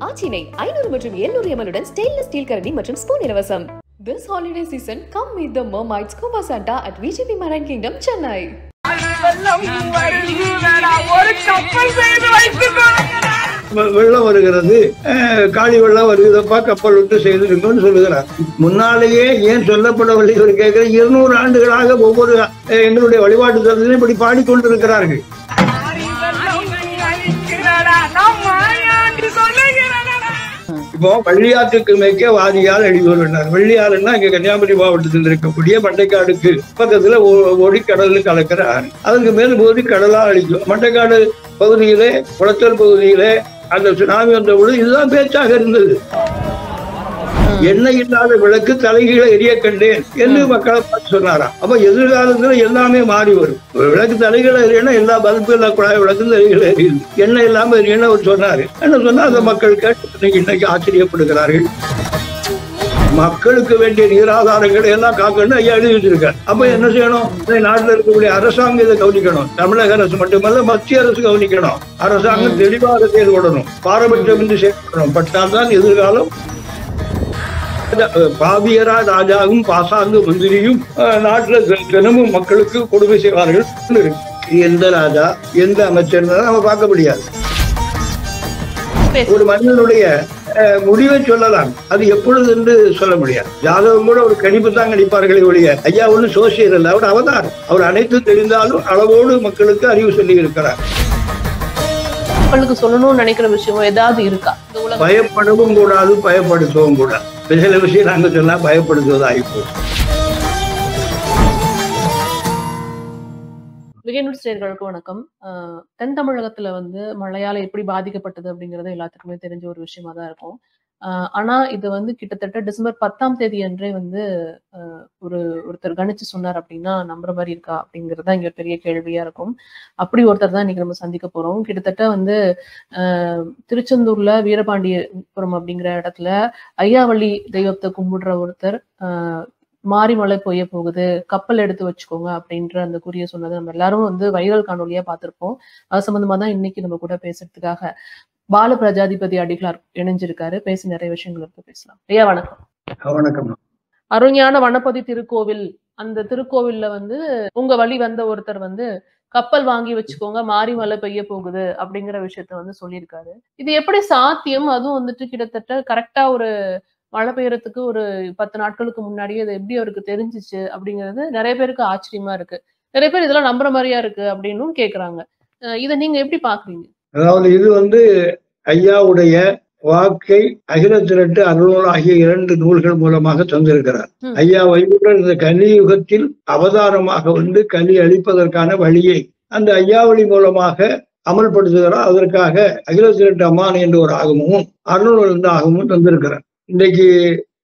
ஆச்சினை 500 மற்றும் 700 ml stainless steel கரண்டி மற்றும் ஸ்பூன் இலவசம். This holiday season, come meet the mermaids Scuba Santa at VGP Marine Kingdom, Chennai. வெள்ளம் வருகிறது, காளி வெள்ளம் வருகிறப்பா, கப்பல் விட்டு செய்திருக்கோம்னு சொல்லுகிறார். முன்னாலேயே ஏன் சொல்லப்படவில்லை ஒரு கேட்கிற 200 ஆண்டுகளாக ஒவ்வொரு எங்களுடைய வழிபாட்டு தலத்திலும் இப்படி பாடிக்கொண்டிருக்கிறார்கள். இப்போ வெள்ளியாற்றுக்கு மேற்கே வாரியால் எழுதியுள்ளார். வெள்ளியாறுன்னா இங்க கன்னியாகுமரி மாவட்டத்தில் இருக்கக்கூடிய மண்டைக்காடுக்கு பக்கத்துல ஒடிக்கடலுக்கு கலக்கிற ஆறு. அதுக்கு மேல் போது கடலா அழிக்கும். மண்டைக்காடு பகுதியிலே, குளத்தல் பகுதியிலே அந்த சுனாமி வந்த பொழுது இதுதான் பேச்சாக இருந்தது. எண்ணெய் இல்லாத விளக்கு தலைகீழ எரிய கண்டேன் என்று மக்களை பார்த்து சொன்னாராம். அப்ப எதிர்காலத்துல எல்லாமே மாறி வரும். விளக்கு தலைகீழ எரியனா எல்லா பல்பு, எல்லா குழாய் விளக்கும் தலைகீழ எரியுது. எண்ணெய் இல்லாம எரியன்னு அவர் சொன்னாரு. என்ன சொன்னா அந்த மக்கள் கேட்டு இன்னைக்கு ஆச்சரியப்படுகிறார்கள். மக்களுக்கு வேண்டிய நீராதாரங்களை எல்லாம் காக்கணும் ஐயா எழுதி வச்சிருக்காரு. அப்ப என்ன செய்யணும்? நாட்டில் இருக்கக்கூடிய அரசாங்கம் இதை கவனிக்கணும். தமிழக அரசு மட்டுமல்ல, மத்திய அரசு கவனிக்கணும். அரசாங்கம் தெளிவாக செயல்படணும், பாரபட்சமின்றி செயல்படணும். பட்டால்தான் எதிர்காலம் பாவியரா ராஜாவும் பாசாங்கு மந்திரியும் நாட்டுல தினமும் மக்களுக்கு கொடுமை செய்வார்கள். எந்த ராஜா, எந்த அமைச்சர் நம்ம பார்க்க முடியாது. ஒரு மனிதனுடைய முடிவை சொல்லலாம், அது எப்பொழுது என்று சொல்ல முடியாது. ஜாதகம் கூட ஒரு கணிப்பு தான் கணிப்பார்களே ஒழிய ஐயா ஒண்ணு சோசியர் அல்ல, அவர் அவதாரம். அவர் அனைத்து தெரிந்தாலும் அளவோடு மக்களுக்கு அறிவு சொல்லி இருக்கிறார். மக்களுக்கு சொல்லணும்னு நினைக்கிற விஷயம் ஏதாவது இருக்கா? பயப்படவும் கூடாது, பயப்படுத்தவும் கூடாது. சில விஷயம் நாங்க சொன்னா பயப்படுத்துவது ஆகிப்போம். விஜயனுடைய வணக்கம். தென் தமிழகத்துல மழையால எப்படி பாதிக்கப்பட்டது அப்படிங்கறது எல்லாத்துக்குமே தெரிஞ்ச ஒரு விஷயமா தான் இருக்கும். ஆனா இது கிட்டத்தட்ட டிசம்பர் 10ஆம் தேதி அன்றே ஒருத்தர் கணிச்சு சொன்னார் அப்படின்னா நம்புற மாதிரி இருக்கா அப்படிங்கிறது தான் இங்க பெரிய கேள்வியா இருக்கும். அப்படி ஒருத்தர் தான் இன்னைக்கு நம்ம சந்திக்க போறோம். கிட்டத்தட்ட திருச்செந்தூர்ல வீரபாண்டியபுரம் அப்படிங்கிற இடத்துல ஐயாவள்ளி தெய்வத்தை கும்பிடுற ஒருத்தர் மாறி மழை பொய்ய போகுது, கப்பல் எடுத்து வச்சுக்கோங்க அப்படின்ற அந்த குறிய சொன்னது நம்ம எல்லாரும் வைரல் காணொலியா பார்த்திருப்போம். அது சம்பந்தமா தான் இன்னைக்கு நம்ம கூட பேசுறதுக்காக பால பிரஜாதிபதி அடிகளார் இணைஞ்சிருக்காரு. பேசி நிறைய விஷயங்கள் இருக்கு, பேசலாம். ஐயா வணக்கம். வணக்கம். அருஞான வனப்பதி திருக்கோவில், அந்த திருக்கோவில்ல உங்க வழி வந்த ஒருத்தர் கப்பல் வாங்கி வச்சுக்கோங்க, மாறி மழை பெய்ய போகுது அப்படிங்கிற விஷயத்த சொல்லியிருக்காரு. இது எப்படி சாத்தியம்? அதுவும் கிட்டத்தட்ட கரெக்டா ஒரு மழை பெய்யறதுக்கு ஒரு 10 நாட்களுக்கு முன்னாடியே இது எப்படி அவருக்கு தெரிஞ்சிச்சு அப்படிங்கிறது நிறைய பேருக்கு ஆச்சரியமா இருக்கு. நிறைய பேர் இதெல்லாம் நம்புற மாதிரியா இருக்கு அப்படின்னு கேக்குறாங்க. இதை நீங்க எப்படி பாக்குறீங்க? அதாவது இது ஐயாவுடைய வாக்கை அகில திரட்டு அருள்நூல் ஆகிய 2 நூல்கள் மூலமாக தந்திருக்கிறார். ஐயா வைகுண்டர் இந்த கலியுகத்தில் அவதாரமாக கலி அழிப்பதற்கான வழியை அந்த ஐயாவளி மூலமாக அமல்படுத்துகிறார். அதற்காக அகில திரட்டு அம்மான் என்ற ஒரு ஆகமும் அருள்நூல் என்ற ஆகமும் தந்திருக்கிறார். இன்றைக்கு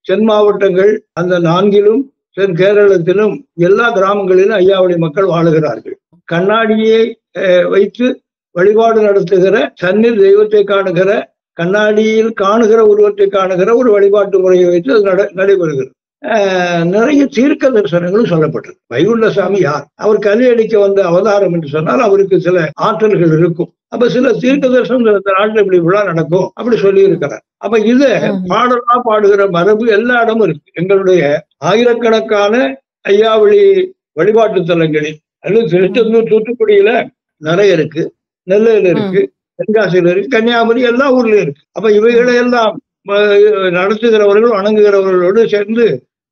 தென் மாவட்டங்கள் அந்த 4லும் தென் கேரளத்திலும் எல்லா கிராமங்களிலும் ஐயாவளி மக்கள் வாழுகிறார்கள். கண்ணாடியை வைத்து வழிபாடு நடத்துகிற, தண்ணீர் தெய்வத்தை காணுகிற, கண்ணாடியில் காணுகிற உருவத்தை காணுகிற ஒரு வழிபாட்டு முறையை வைத்து அது நடைபெறுகிறது. நிறைய தீர்க்க தரிசனங்களும் சொல்லப்பட்டது. வைகுண்ட சாமி யார்? அவர் கலி அடிக்க வந்த அவதாரம் என்று சொன்னால் அவருக்கு சில ஆற்றல்கள் இருக்கும். அப்ப சில தீர்க்க தரிசனம் நாட்டில் இப்படி விழா நடக்கும் அப்படி சொல்லி இருக்கிறார். அப்ப இத பாடலா பாடுகிற மரபு எல்லா இடமும் இருக்கு. எங்களுடைய ஆயிரக்கணக்கான ஐயாவளி வழிபாட்டு தலங்களில் அல்லது திருச்செந்தூர், தூத்துக்குடியில நிறைய இருக்கு, நெல்லையில இருக்கு, தென்காசியில இருக்கு, கன்னியாகுமரி, எல்லா ஊர்லயும் இருக்கு. அப்ப இவைகளை எல்லாம் நடத்துகிறவர்கள் வணங்குகிறவர்களோடு சேர்ந்து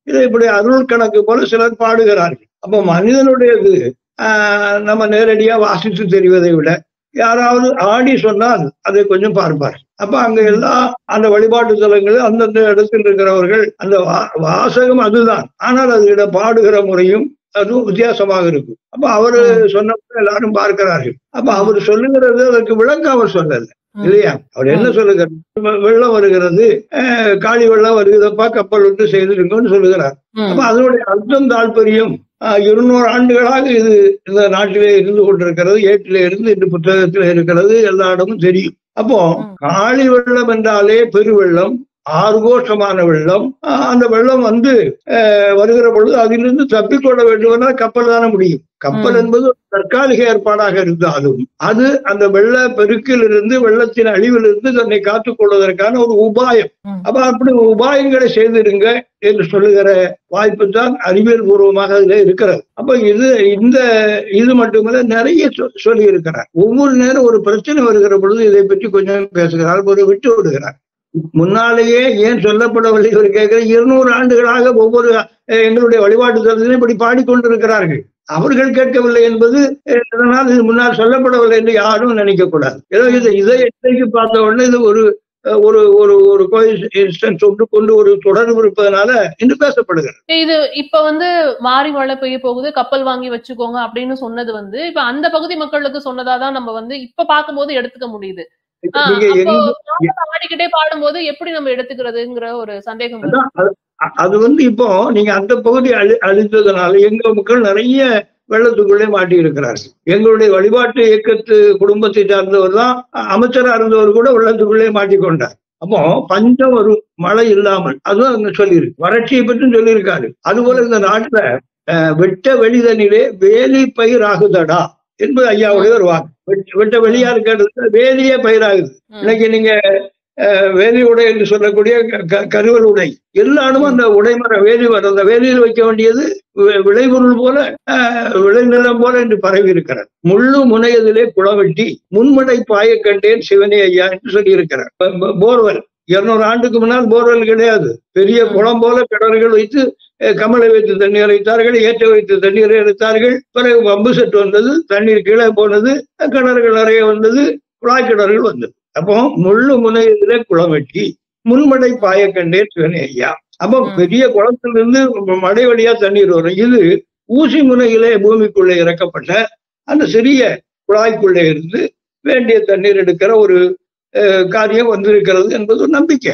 இதை இப்படி அருள் கணக்கு போல சிலர் பாடுகிறார்கள். அப்ப மனிதனுடையது நம்ம நேரடியா வாசித்து தெரிவதை விட யாராவது ஆடி சொன்னால் அதை கொஞ்சம் பார்ப்பார். அப்ப அங்க எல்லா அந்த வழிபாட்டு தலங்களில் அந்தந்த இடத்தில் இருக்கிறவர்கள் அந்த வாசகம் அதுதான், ஆனால் அது பாடுகிற முறையும் அதுவும் வித்தியாசமாக இருக்கும். அப்ப அவரு சொன்னப்ப எல்லாரும் பார்க்கிறார்கள். அப்ப அவர் சொல்லுகிறது அதற்கு விளக்கம் அவர் சொல்லல இல்லையா? அவர் என்ன சொல்லுகிறார்? வெள்ளம் வருகிறது, காளி வெள்ளம் வருகிறப்பா, கப்பல் விட்டு செய்திருக்கோம்னு சொல்லுகிறார். அப்ப அதனுடைய அர்த்தம் தாற்பயம் 200 ஆண்டுகளாக இது இந்த நாட்டிலே இருந்து கொண்டிருக்கிறது. ஏட்டிலே இருந்து இந்த புத்தகத்தில இருக்கிறது, எல்லா இடமும் தெரியும். அப்போ காளி வெள்ளம் என்றாலே பெருவெள்ளம், ஆர்கோஷமான வெள்ளம். அந்த வெள்ளம் வருகிற பொழுது அதிலிருந்து தப்பிக்கொள்ள வேண்டுமென்றால் கப்பல் தானே முடியும். கப்பல் என்பது தற்காலிக ஏற்பாடாக இருந்தாலும் அது அந்த வெள்ள பெருக்கிலிருந்து, வெள்ளத்தின் அழிவிலிருந்து தன்னை காத்துக் கொள்வதற்கான ஒரு உபாயம். அப்ப அப்படி உபாயங்களை செய்திருங்க என்று சொல்லுகிற வாய்ப்பு தான் அறிவியல் பூர்வமாக அதுல இருக்கிறது. அப்ப இது மட்டுமல்ல, நிறைய சொல்லி இருக்கிறார். ஒவ்வொரு நேரம் ஒரு பிரச்சனை வருகிற பொழுது இதை பற்றி கொஞ்சம் பேசுகிறார், ஒரு விட்டு விடுகிறார். முன்னாலேயே ஏன் சொல்லப்படவில்லை இவர் கேட்கிற 200 ஆண்டுகளாக ஒவ்வொரு எங்களுடைய வழிபாட்டு தலத்திலும் இப்படி பாடிக்கொண்டிருக்கிறார்கள். அவர்கள் கேட்கவில்லை என்பது இதனால் இது முன்னால் சொல்லப்படவில்லை என்று யாரும் நினைக்க கூடாது. ஏதோ இதை இன்னைக்கு பார்த்த உடனே இது ஒரு ஒரு ஒரு ஒரு கோயின்சிடன்ஸ் கொண்டு ஒரு தொடர்பு இருப்பதனால இன்று பேசப்படுகிறது. இது இப்ப மாறி மழை பெய்ய போகுது, கப்பல் வாங்கி வச்சுக்கோங்க அப்படின்னு சொன்னது இப்ப அந்த பகுதி மக்களுக்கு சொன்னதாதான் நம்ம இப்ப பார்க்கும்போது எடுத்துக்க முடியுது. ஆடிக்கிட்டே பாடும்போது எப்படி நம்ம எடுத்துக்கிறதுங்கிற ஒரு சந்தேகம். அது இப்போ நீங்க அந்த பகுதி அழித்ததுனால எங்க மக்கள் நிறைய வெள்ளத்துக்குள்ளே மாட்டி இருக்கிறார்கள். எங்களுடைய வழிபாட்டு இயக்கத்து குடும்பத்தை சார்ந்தவர் தான் அமைச்சரா இருந்தவர் கூட வெள்ளத்துக்குள்ளே மாட்டிக்கொண்டார். அப்போ பஞ்சம் ஒரு மழை இல்லாமல், அதுவும் அங்க சொல்லியிருக்கு. வறட்சியை பற்றி சொல்லியிருக்காரு. அதுபோல இந்த நாட்டுல வெட்ட வெளிதனிலே வேலி பயிராகுதடா என்பது ஐயாவுடைய ஒரு வாக்கு. வெட்ட வெளியா இருக்கிறது வேலியே பயிராகுது. இன்னைக்கு நீங்க வேலி உடை என்று சொல்லக்கூடிய கருவல் உடை எல்லாரும் அந்த உடைமர வேலி அந்த வேலியில் வைக்க வேண்டியது விளைபொருள் போல, விளைநிலம் போல என்று பரவி இருக்கிறார். முள்ளு முனையதிலே குளவெட்டி முன்மடை பாய கண்டேன் சிவனே ஐயா என்று சொல்லி இருக்கிறார். போர்வெல் 200 ஆண்டுக்கு முன்னால் போர்வெல் கிடையாது. பெரிய குளம் போல கிணறுகள் வைத்து கமலை வைத்து தண்ணீர் வைத்தார்கள், ஏற்ற வைத்து தண்ணீரை எடுத்தார்கள். பிறகு பம்பு செட் வந்தது, தண்ணீர் கீழே போனது, கிணறுகள் நிறைய வந்தது, குழாய் கிணறுகள் வந்தது. அப்போ முள்ளு முனையிலே குளம் வெட்டி முன்மடை பாய கண்டேன் சிவனே ஐயா. அப்போ பெரிய குளத்திலிருந்து மடை வழியா தண்ணீர் வரும். இது ஊசி முனையிலே பூமிக்குள்ளே இறக்கப்பட்ட அந்த சிறிய குழாய்க்குள்ளே இருந்து வேண்டிய தண்ணீர் எடுக்கிற ஒரு காரியம் வந்திருக்கிறது என்பது ஒரு நம்பிக்கை.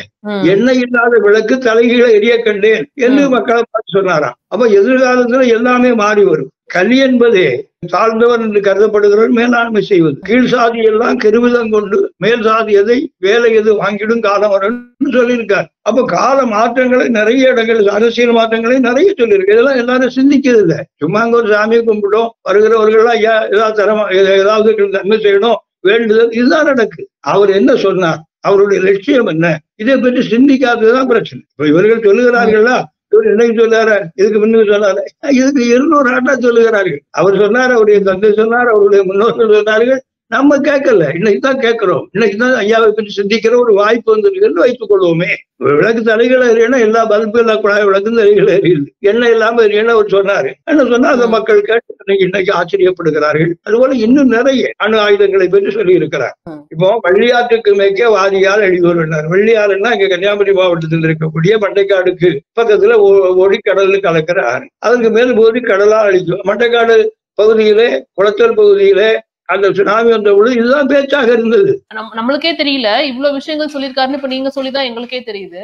எண்ணெய் இல்லாத விளக்கு தலைகீழ எரிய கண்டேன் என்று மக்களை பார்த்து சொன்னாராம். அப்ப எதிர்காலத்துல எல்லாமே மாறி வரும். கலி என்பதே தாழ்ந்தவர் என்று கருதப்படுகிறவர் மேலாண்மை செய்வது. கீழ் சாதி எல்லாம் கெருவிதம் கொண்டு மேல் சாதி எதை வேலை எது வாங்கிடும் காலம் வரும்னு சொல்லியிருக்காரு. அப்ப கால மாற்றங்களை நிறைய இடங்கள், அரசியல் மாற்றங்களை நிறைய சொல்லியிருக்கு. இதெல்லாம் எல்லாரும் சிந்திக்கிறது இல்லை. சும்மா அங்க ஒரு சாமியை கும்பிடும், வருகிறவர்கள்லாம் ஐயா ஏதாவது நன்மை செய்யணும் வேண்டுதல், இதுதான் நடக்கு. அவர் என்ன சொன்னார், அவருடைய லட்சியம் என்ன, இதை பற்றி சிந்திக்காததுதான் பிரச்சனை. இப்ப இவர்கள் சொல்லுகிறார்களா, இவர் என்னைக்கு சொல்லாரு, இதுக்கு முன்னுக்கு சொன்னாரு, இதுக்கு 200 ஆண்டா சொல்லுகிறார்கள். அவர் சொன்னார், அவருடைய தந்தை சொன்னார், அவருடைய முன்னோர்கள் சொன்னார்கள். நம்ம கேட்கல, இன்னைக்குதான் கேட்கிறோம். இன்னைக்குதான் ஐயாவை பற்றி சிந்திக்கிற ஒரு வாய்ப்பு வந்திருக்கு வைத்துக் கொள்வோமே. விளக்கு தலைகளை எறியனா எல்லா பல்பு எல்லா குழாய் விளக்கும் தலைகளை எரியுது, எண்ணெய் இல்லாம எரியனா அவர் சொன்னாரு. என்ன சொன்னா அந்த மக்கள் கேட்டு இன்னைக்கு ஆச்சரியப்படுகிறார்கள். அதுபோல இன்னும் நிறைய அணு ஆயுதங்களை பற்றி சொல்லி இருக்கிறார். இப்போ வெள்ளியாற்றுக்கு மேற்கே வாரியால் அழிவுறார். வெள்ளியாறுன்னா இங்க கன்னியாகுமரி மாவட்டத்தில் இருக்கக்கூடிய மண்டைக்காடுக்கு பக்கத்துல ஒடிக்கடல் கலக்கிற ஆறு. அதுக்கு மேல் போது கடலா அழிக்கும். மண்டைக்காடு பகுதியிலே, குளத்தல் பகுதியிலே அந்த சுனாமி வந்த பொழுது இதுதான் பேச்சாக இருந்தது. நம்மளுக்கே தெரியல இவ்வளவு விஷயங்கள் சொல்லியிருக்காருன்னு இப்ப நீங்க சொல்லிதான் எங்களுக்கே தெரியுது.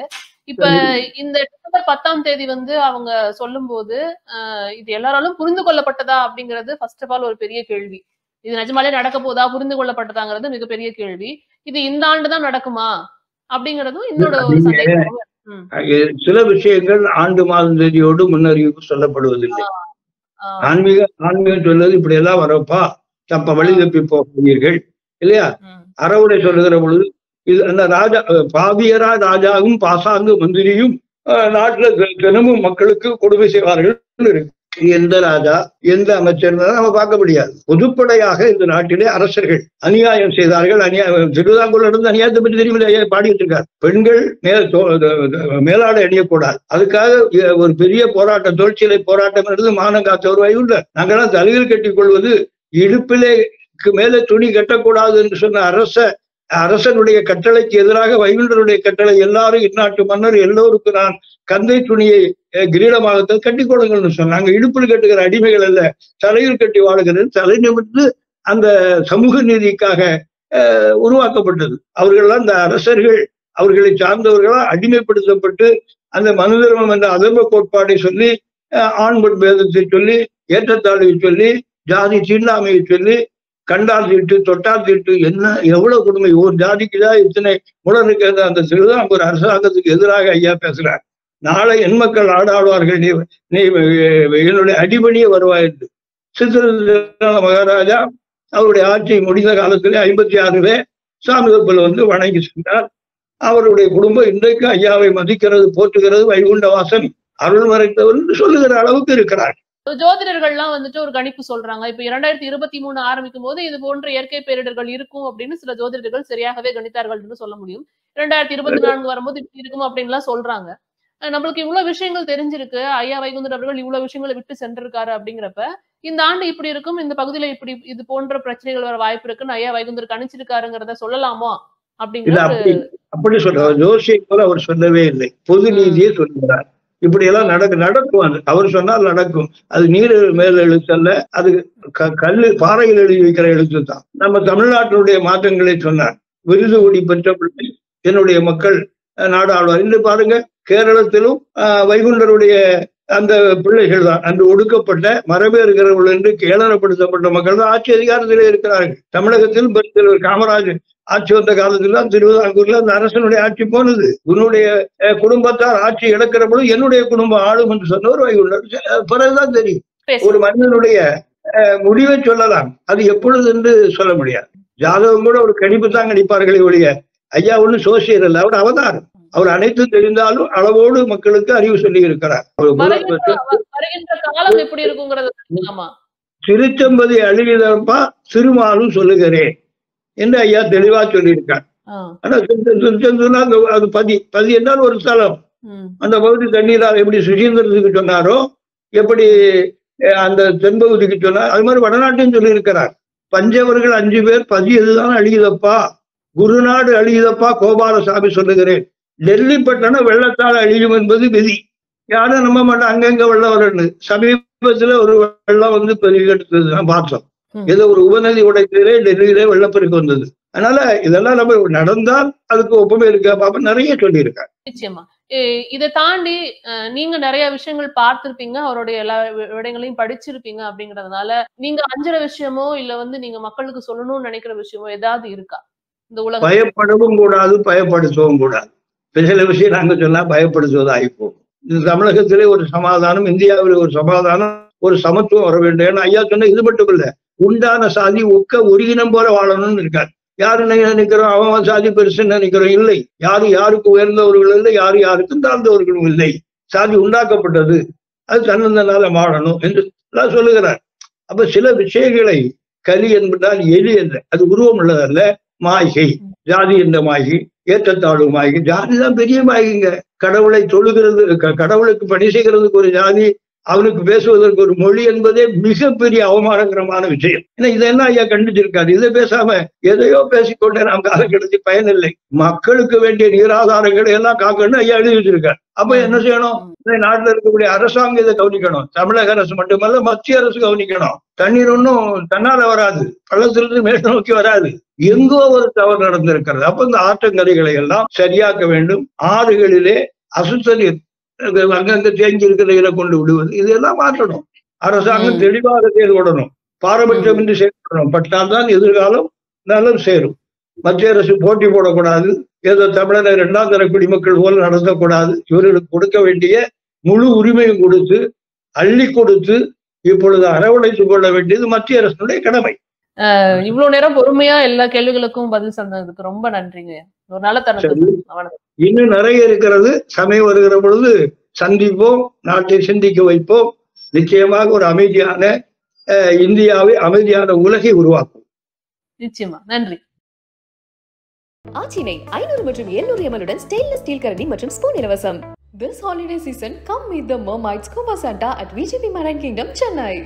இப்ப இந்த டிசம்பர் 10ஆம் தேதி அவங்க சொல்லும் போது இது எல்லாராலும் புரிந்து கொள்ளப்பட்டதா அப்படிங்கிறது ஃபர்ஸ்ட் ஆஃப் ஆல் ஒரு பெரிய கேள்வி. இது நிஜமாலே நடக்க போதா, புரிந்து கொள்ளப்பட்டதாங்கிறது மிகப்பெரிய கேள்வி. இது இந்த ஆண்டுதான் நடக்குமா அப்படிங்கறதும் இன்னொரு ஒரு சந்தேகம். சில விஷயங்கள் ஆண்டு மாதம் தேதியோடு முன்னறிவிப்பு சொல்லப்படுவதில்லை. ஆன்மீகம் சொல்வது இப்படி எல்லாம் வரப்பா, தப்ப வழி தப்பி போகிறீர்கள் இல்லையா. அறவுரை சொல்லுகிற பொழுது இது அந்த ராஜா பாவியரா ராஜாவும் பாசாங்கு மந்திரியும் நாட்டுல தினமும் மக்களுக்கு கொடுமை செய்வார்கள் இருக்கு. எந்த ராஜா எந்த அமைச்சர் நம்ம பார்க்க முடியாது. பொதுப்படையாக இந்த நாட்டிலே அரசர்கள் அநியாயம் செய்தார்கள். திருவிதாங்கூர்ல இருந்து அநியாயத்தை பற்றி தெரியும் பாடிட்டு இருக்காரு. பெண்கள் மேலாடை அணியக்கூடாது, அதுக்காக ஒரு பெரிய போராட்டம், தொழிற்சிலை போராட்டம் இருந்து மானம் காத்த ஒரு வாய்ப்பு. நாங்கெல்லாம் தலையில் கட்டிக் கொள்வது, இடுப்பிலே மேலே துணி கட்டக்கூடாது என்று சொன்ன அரசனுடைய கட்டளைக்கு எதிராக வைகுண்டருடைய கட்டளை, எல்லாரும் இந்நாட்டு மன்னர் எல்லோருக்கும் நான் கந்தை துணியை கிரீடமாக கட்டி கொடுங்கள்னு சொன்னாங்க. இடுப்பில் கட்டுகிற அடிமைகள் அல்ல, தலையில் கட்டி வாழுகிறது. தலை நிமிர்ந்து அந்த சமூக நீதிக்காக உருவாக்கப்பட்டது. அவர்கள்லாம் இந்த அரசர்கள், அவர்களை சார்ந்தவர்களால் அடிமைப்படுத்தப்பட்டு அந்த மனு தர்மம் என்ற அதர்ம கோட்பாடை சொல்லி, ஆண் பெண் பேதத்தை சொல்லி, ஏற்றத்தாழ்வை சொல்லி, ஜாதி தீண்டாமையை சொல்லி கண்டால் தீட்டு தொட்டால் தீட்டு என்ன எவ்வளவு கொடுமை. ஒரு ஜாதிக்குதான் இத்தனை முரண் இருக்கிறது. அந்த திருவிதாங்கூர் அரசாங்கத்துக்கு எதிராக ஐயா பேசுறார். நாளை என் மக்கள் ஆடாடுவார்கள், நீ என்னுடைய அடிபணியே வருவாய் என்று. சித்திர மகாராஜா அவருடைய ஆட்சி முடிந்த காலத்திலே 56 சாமி கப்பல் வந்து வணங்கி சென்றார். அவருடைய குடும்பம் இன்றைக்கு ஐயாவை மதிக்கிறது, போற்றுகிறது, வைகுண்ட வாசன் அருள் மறைத்தவர் என்று சொல்லுகிற அளவுக்கு இருக்கிறார். ஜோதிடர்கள்லாம் வந்துட்டு ஒரு கணிப்பு சொல்றாங்க. இப்ப 2023 ஆரம்பிக்கும் போது இது போன்ற இயற்கை பேரிடர்கள் இருக்கும் அப்படின்னு சில ஜோதிடர்கள் சரியாகவே கணித்தார்கள் சொல்ல முடியும். 2024 வரும்போது இப்படி இருக்கும் அப்படின்லாம் சொல்றாங்க. நம்மளுக்கு இவ்வளவு விஷயங்கள் தெரிஞ்சிருக்கு, ஐயா வைகுந்தர் அவர்கள் இவ்வளவு விஷயங்களை விட்டு சென்றிருக்காரு அப்படிங்கிறப்ப இந்த ஆண்டு இப்படி இருக்கும், இந்த பகுதியில இப்படி இது போன்ற பிரச்சனைகள் வர வாய்ப்பு இருக்குன்னு ஐயா வைகுந்தர் கணிச்சிருக்காருங்கிறத சொல்லலாமா அப்படிங்கிற அப்படி சொல்றாரு. ஜோசியை போல அவர் சொல்லவே இல்லை, பொது நீதியை சொல்லுகிறார். இப்படி எல்லாம் நடக்கும். அவர் சொன்னால் நடக்கும். அது நீர் மேல் எழுத்தல்ல, அது கல்லு பாறையில் எழுதி வைக்கிற எழுத்து தான். நம்ம தமிழ்நாட்டினுடைய மாற்றங்களை சொன்னார். விருது கொடி பெற்ற பிள்ளை என்னுடைய மக்கள் நாடாளுவார் என்று பாருங்க. கேரளத்திலும் வைகுண்டருடைய அந்த பிள்ளைகள் தான் அன்று ஒடுக்கப்பட்ட மரபேறுகிறவர்கள் என்று கேளனப்படுத்தப்பட்ட மக்கள் தான் ஆட்சி அதிகாரத்திலே இருக்கிறார்கள். தமிழகத்தில் பெருந்தலைவர் காமராஜர் ஆட்சி வந்த காலத்தில் தான் திருவிதாங்கூர்ல அந்த அரசனுடைய ஆட்சி போனது. உன்னுடைய குடும்பத்தார் ஆட்சி இழக்கிற பொழுது என்னுடைய குடும்பம் ஆளும் என்று சொன்னவர் வைகுண்டர். பிறகுதான் தெரியும். ஒரு மனிதனுடைய முடிவை சொல்லலாம், அது எப்பொழுது என்று சொல்ல முடியாது. ஜாதகம் கூட ஒரு கணிப்பு தான் கணிப்பார்களே ஒழிய ஐயா ஒண்ணு சோசியர் அல்ல, அவர் அவதாரம். அவர் அனைத்து தெரிந்தாலும் அளவோடு மக்களுக்கு அறிவு சொல்லி இருக்கிறார். திருச்செம்பதி அழுகிதப்பா சிறுமாலும் சொல்லுகிறேன் என்று ஐயா தெளிவா சொல்லியிருக்கார். ஆனா திருச்செந்தூர்னா அது பதி என்றால் ஒரு ஸ்தலம். அந்த பகுதி தண்ணீரால் எப்படி சுசீந்திரத்துக்கு சொன்னாரோ, எப்படி அந்த தென்பகுதிக்கு சொன்னார், அது மாதிரி வடநாட்டையும் சொல்லி இருக்கிறார். பஞ்சவர்கள் 5 பேர் பதி எதுதான் அழியுதப்பா, குருநாடு அழியுதப்பா கோபாலசாமி சொல்லுகிறேன். டெல்லி பட்டணம் வெள்ளத்தால் அழியும் என்பது விதி. யாரும் நம்ப மாட்டோம். அங்கங்க வெள்ளம் வரணும். சமீபத்துல ஒரு வெள்ளம் வந்து பெருகெடுத்தது நான் பார்த்தோம். ஏதோ ஒரு உபநதி உடைக்கிறே டெல்லியிலே வெள்ளப்பெருக்கு வந்தது. அதனால இதெல்லாம் நம்ம நடந்தால் அதுக்கு ஒப்புமை இருக்கா பாப்பா நிறைய சொல்லி இருக்காங்க. நிச்சயமா இதை தாண்டி நீங்க நிறைய விஷயங்கள் பார்த்திருப்பீங்க, அவருடைய எல்லா விடயங்களையும் படிச்சிருப்பீங்க. அப்படிங்கறதுனால நீங்க அஞ்சுற விஷயமோ இல்ல வந்து நீங்க மக்களுக்கு சொல்லணும்னு நினைக்கிற விஷயமோ ஏதாவது இருக்கா? இந்த உலகம் பயப்படவும் கூடாது, பயப்படுத்தவும் கூடாது. சில விஷயம் நாங்க சொன்னா பயப்படுத்துவது ஆகிப்போம். இந்த தமிழகத்திலே ஒரு சமாதானம், இந்தியாவில் ஒரு சமாதானம், ஒரு சமத்துவம் வர வேண்டும். ஏன்னா ஐயா சொன்ன இது மட்டும் இல்ல, உண்டான சாதி ஒக்க ஒருங்கினம் போல வாழணும்னு இருக்காரு. யாரு நினைக்கிறோம் அவன் சாதி பெருசுன்னு நினைக்கிறோம், இல்லை. யாரு யாருக்கு உயர்ந்தவர்கள் இல்லை, யாரு யாருக்கும் தாழ்ந்தவர்களும் இல்லை. சாதி உண்டாக்கப்பட்டது, அது தன்னந்தனால வாழணும் என்று எல்லாம் சொல்லுகிறார். அப்ப சில விஷயங்களை கலி என்பதால் எலி என்ற அது உருவம் உள்ளதல்ல, மாய்கை, ஜாதி என்ற மாய்கை, ஏற்றத்தாழ்வு மாய்கை. ஜாதிதான் பெரிய மாய்கைங்க. கடவுளை தொழுகிறது, கடவுளுக்கு பணி செய்கிறதுக்கு ஒரு ஜாதி, அவனுக்கு பேசுவதற்கு ஒரு மொழி என்பதே மிகப்பெரிய அவமானகரமான விஷயம். ஏன்னா இதெல்லாம் ஐயா கண்டிச்சிருக்காரு. இதை பேசாம எதையோ பேசிக்கொண்டே நாம் காலம் கிடைச்சி பயனில்லை. மக்களுக்கு வேண்டிய நீராதாரங்களை எல்லாம் காக்கணும்னு ஐயா எழுதி வச்சிருக்காரு. அப்ப என்ன செய்யணும்? இந்த நாட்டில் இருக்கக்கூடிய அரசாங்கம் இதை கவனிக்கணும். தமிழக அரசு மட்டுமல்ல, மத்திய அரசு கவனிக்கணும். தண்ணீர் ஒன்றும் தன்னால வராது, பள்ளத்திலிருந்து மேல் நோக்கி வராது. எங்கோ ஒரு தவறு நடந்திருக்கிறது. அப்ப இந்த ஆற்றங்கரைகளை எல்லாம் சரியாக்க வேண்டும். ஆறுகளிலே அசுத்த நீர் அங்கங்க தேங்கி இருக்கிற நீரை கொண்டு விடுவது, இதெல்லாம் மாற்றணும். அரசாங்கம் தெளிவாக செயல்படணும், பாரபட்சமின்றி செயல்படணும். பட்டால்தான் எதிர்காலம் நல்லது சேரும். மத்திய அரசு போட்டி போடக்கூடாது. ஏதோ தமிழரை 2ஆம் தர குடிமக்கள் போல நடத்தக்கூடாது. இவர்களுக்கு கொடுக்க வேண்டிய முழு உரிமையும் கொடுத்து அள்ளி கொடுத்து இப்பொழுது அரவணைத்துக் கொள்ள வேண்டியது மத்திய அரசுடைய கடமை. இவ்வளவு நேரம் பொறுமையா எல்லா கேள்விகளுக்கும் பதில் சொன்னதுக்கு ரொம்ப நன்றிங்க. ஒரு நல்ல தருணம். இன்னும் நிறைய இருக்கிறது. சமயம் வருகிற பொழுது சந்திப்போம், நாட்டை சிந்திக்க வைப்போம். நிச்சயமாக ஒரு அமைதியான இந்தியாவை, அமைதியான உலகை உருவாக்கும். நிச்சயமா. நன்றி. ஆச்சினை 500 மற்றும் 700 ml ஸ்டெயின்லெஸ் ஸ்டீல் கரண்டி மற்றும் ஸ்பூன் இலவசம். This holiday season, come meet the Mermaids Scuba Santa at VGP Marine Kingdom, Chennai.